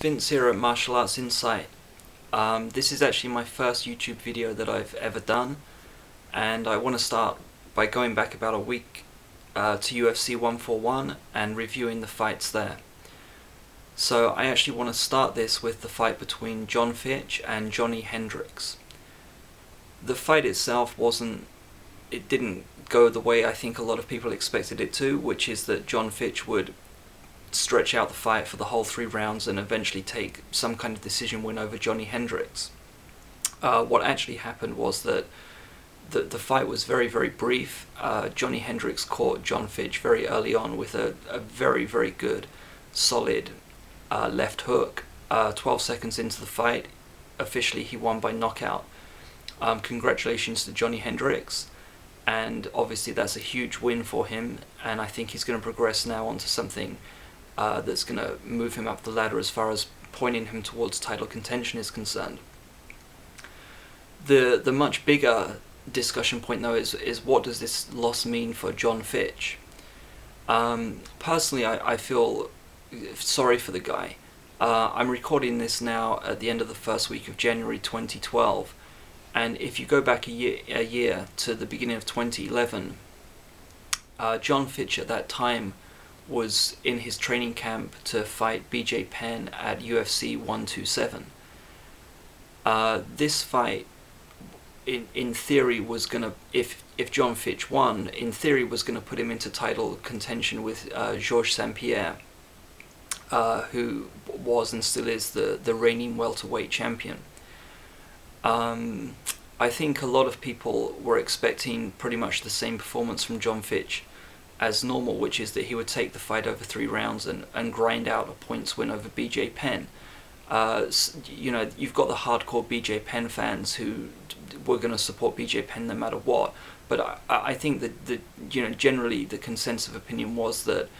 Vince here at Martial Arts Insight. This is actually my first YouTube video that I've ever done, and I want to start by going back about a week to UFC 141 and reviewing the fights there. So I actually want to start this with the fight between Jon Fitch and Johny Hendricks. The fight itself didn't go the way I think a lot of people expected it to, which is that Jon Fitch would stretch out the fight for the whole 3 rounds and eventually take some kind of decision win over Johny Hendricks. What actually happened was that the fight was very, very brief. Johny Hendricks caught Jon Fitch very early on with a very, very good, solid left hook. 12 seconds into the fight, officially he won by knockout. Congratulations to Johny Hendricks, and obviously that's a huge win for him, and I think he's going to progress now onto something that's going to move him up the ladder as far as pointing him towards title contention is concerned. The much bigger discussion point though is what does this loss mean for Jon Fitch? Personally, I feel sorry for the guy. I'm recording this now at the end of the first week of January 2012, and if you go back a year to the beginning of 2011, Jon Fitch at that time was in his training camp to fight BJ Penn at UFC 127. This fight, in theory, was gonna, if Jon Fitch won, in theory was gonna put him into title contention with Georges St. Pierre, who was and still is the reigning welterweight champion. I think a lot of people were expecting pretty much the same performance from Jon Fitch as normal, which is that he would take the fight over 3 rounds and grind out a points win over BJ Penn. You know, you've got the hardcore BJ Penn fans who were going to support BJ Penn no matter what, but I think that generally the consensus of opinion was that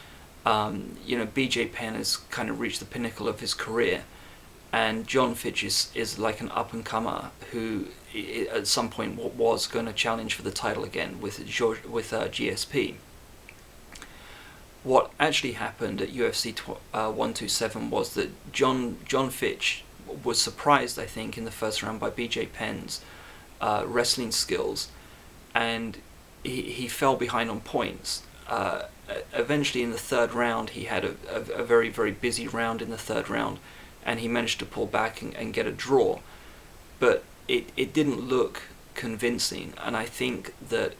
BJ Penn has kind of reached the pinnacle of his career, and Jon Fitch is like an up-and-comer who at some point was going to challenge for the title again with GSP. What actually happened at UFC 127 was that Jon Fitch was surprised, I think, in the first round by BJ Penn's wrestling skills, and he fell behind on points. Eventually in the 3rd round he had a very, very busy round in the 3rd round, and he managed to pull back and get a draw, but it didn't look convincing, and I think that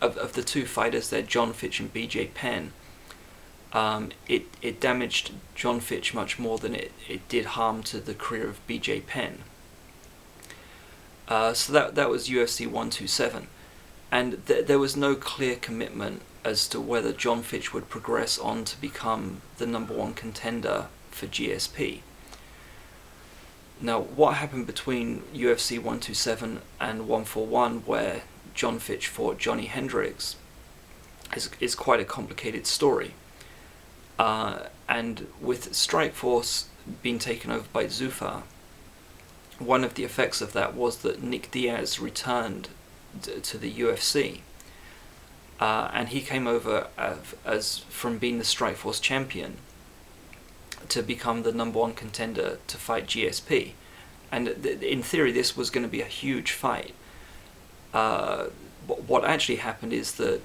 of the 2 fighters there, Jon Fitch and BJ Penn, it damaged Jon Fitch much more than it did harm to the career of BJ Penn. So that was UFC 127, and there was no clear commitment as to whether Jon Fitch would progress on to become the #1 contender for GSP. Now, what happened between UFC 127 and 141, where Jon Fitch fought Johny Hendricks, is quite a complicated story. And with Strikeforce being taken over by Zuffa, one of the effects of that was that Nick Diaz returned to the UFC, and he came over as from being the Strikeforce champion to become the #1 contender to fight GSP, and in theory this was going to be a huge fight. What actually happened is that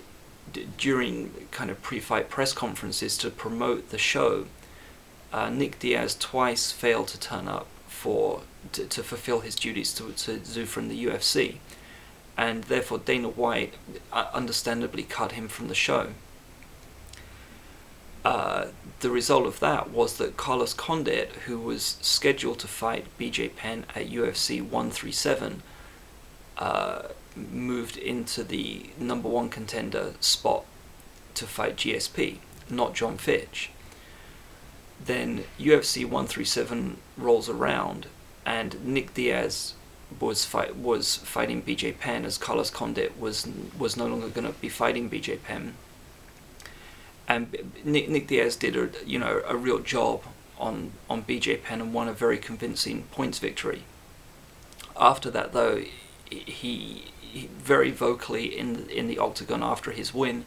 during kind of pre-fight press conferences to promote the show, Nick Diaz twice failed to turn up to fulfill his duties to Zuffa in the UFC, and therefore Dana White understandably cut him from the show. The result of that was that Carlos Condit, who was scheduled to fight BJ Penn at UFC 137, moved into the #1 contender spot to fight GSP, not Jon Fitch. Then UFC 137 rolls around, and Nick Diaz was fighting BJ Penn, as Carlos Condit was no longer going to be fighting BJ Penn. And Nick Diaz did a real job on BJ Penn and won a very convincing points victory. After that, though, he very vocally in the octagon after his win,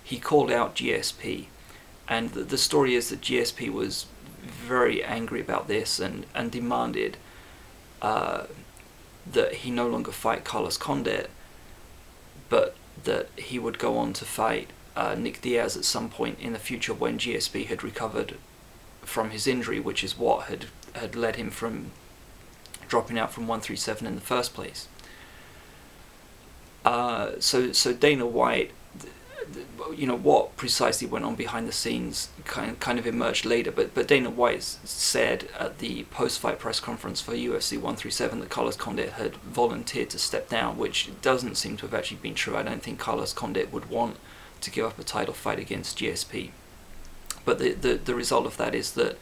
he called out GSP, and the story is that GSP was very angry about this and demanded that he no longer fight Carlos Condit, but that he would go on to fight Nick Diaz at some point in the future when GSP had recovered from his injury, which is what had led him from dropping out from 137 in the first place. So Dana White, what precisely went on behind the scenes kind of emerged later, but Dana White said at the post-fight press conference for UFC 137 that Carlos Condit had volunteered to step down, which doesn't seem to have actually been true. I don't think Carlos Condit would want to give up a title fight against GSP. But the result of that is that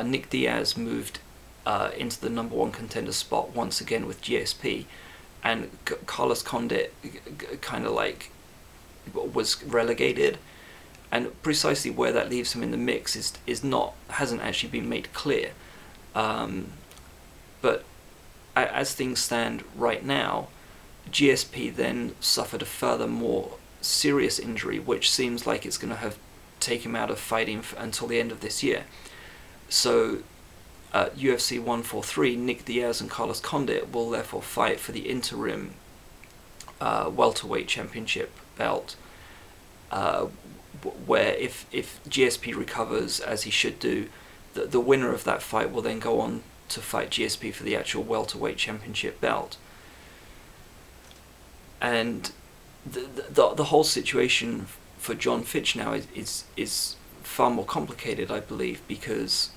Nick Diaz moved into the number one contender spot once again with GSP, and Carlos Condit kind of like was relegated, and precisely where that leaves him in the mix hasn't actually been made clear. But as things stand right now, GSP then suffered a further more serious injury, which seems like it's going to have take him out of fighting until the end of this year. So UFC 143, Nick Diaz and Carlos Condit will therefore fight for the interim welterweight championship belt, where if GSP recovers as he should do, the winner of that fight will then go on to fight GSP for the actual welterweight championship belt. And the whole situation for Jon Fitch now is far more complicated, I believe, because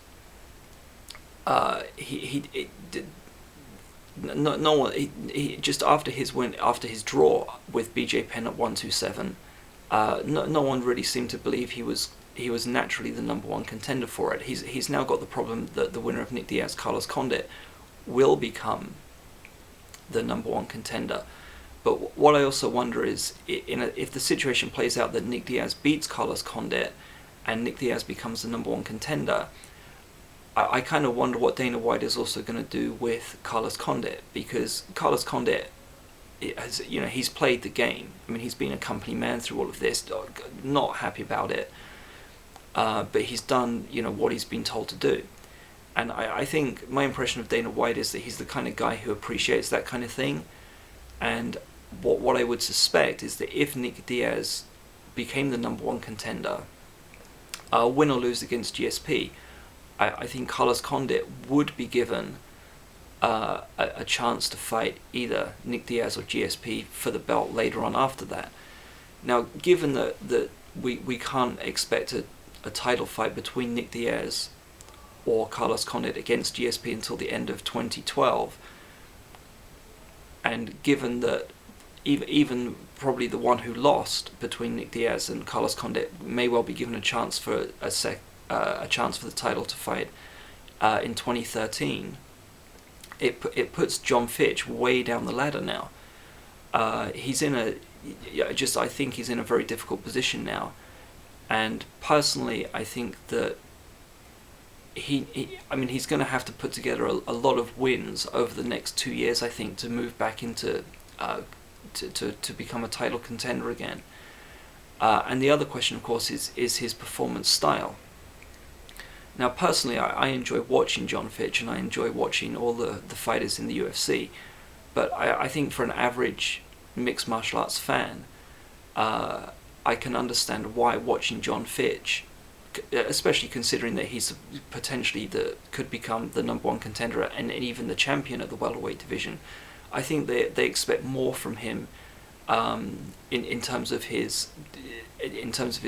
just after his win, after his draw with BJ Penn at 127, no one really seemed to believe he was naturally the number one contender for it. He's now got the problem that the winner of Nick Diaz, Carlos Condit, will become the number one contender. But what I also wonder is, if the situation plays out that Nick Diaz beats Carlos Condit and Nick Diaz becomes the number one contender, I kind of wonder what Dana White is also going to do with Carlos Condit, because Carlos Condit has, he's played the game. I mean, he's been a company man through all of this, not happy about it, but he's done, what he's been told to do. And I think my impression of Dana White is that he's the kind of guy who appreciates that kind of thing. And what I would suspect is that if Nick Diaz became the number one contender, win or lose against GSP, I think Carlos Condit would be given a chance to fight either Nick Diaz or GSP for the belt later on after that. Now, given that we can't expect a title fight between Nick Diaz or Carlos Condit against GSP until the end of 2012, and given that even probably the one who lost between Nick Diaz and Carlos Condit may well be given a chance for a chance for the title to fight in 2013, it puts Jon Fitch way down the ladder now. I think he's in a very difficult position now, and personally I think that he's going to have to put together a lot of wins over the next 2 years, I think, to move back into to become a title contender again. And the other question, of course, is his performance style. Now, personally, I enjoy watching Jon Fitch, and I enjoy watching all the fighters in the UFC, but I think for an average mixed martial arts fan, I can understand why watching Jon Fitch, especially considering that he's potentially could become the number one contender and even the champion of the welterweight division, I think they expect more from him in terms of his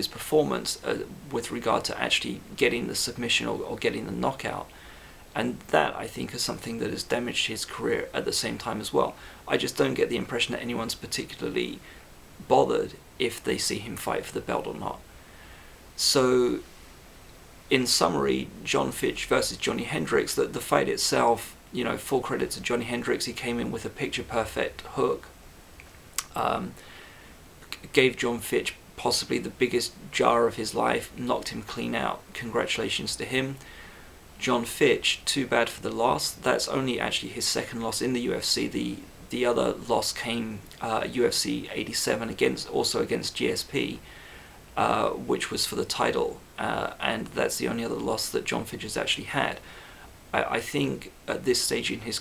performance with regard to actually getting the submission or getting the knockout, and that I think is something that has damaged his career at the same time as well. I just don't get the impression that anyone's particularly bothered if they see him fight for the belt or not. So, in summary, Jon Fitch versus Johny Hendricks, the fight itself, full credit to Johny Hendricks, he came in with a picture-perfect hook, gave Jon Fitch possibly the biggest jar of his life, knocked him clean out. Congratulations to him. Jon Fitch, too bad for the loss. That's only actually his second loss in the UFC. The other loss came UFC 87 against GSP, which was for the title, and that's the only other loss that Jon Fitch has actually had. I think at this stage in his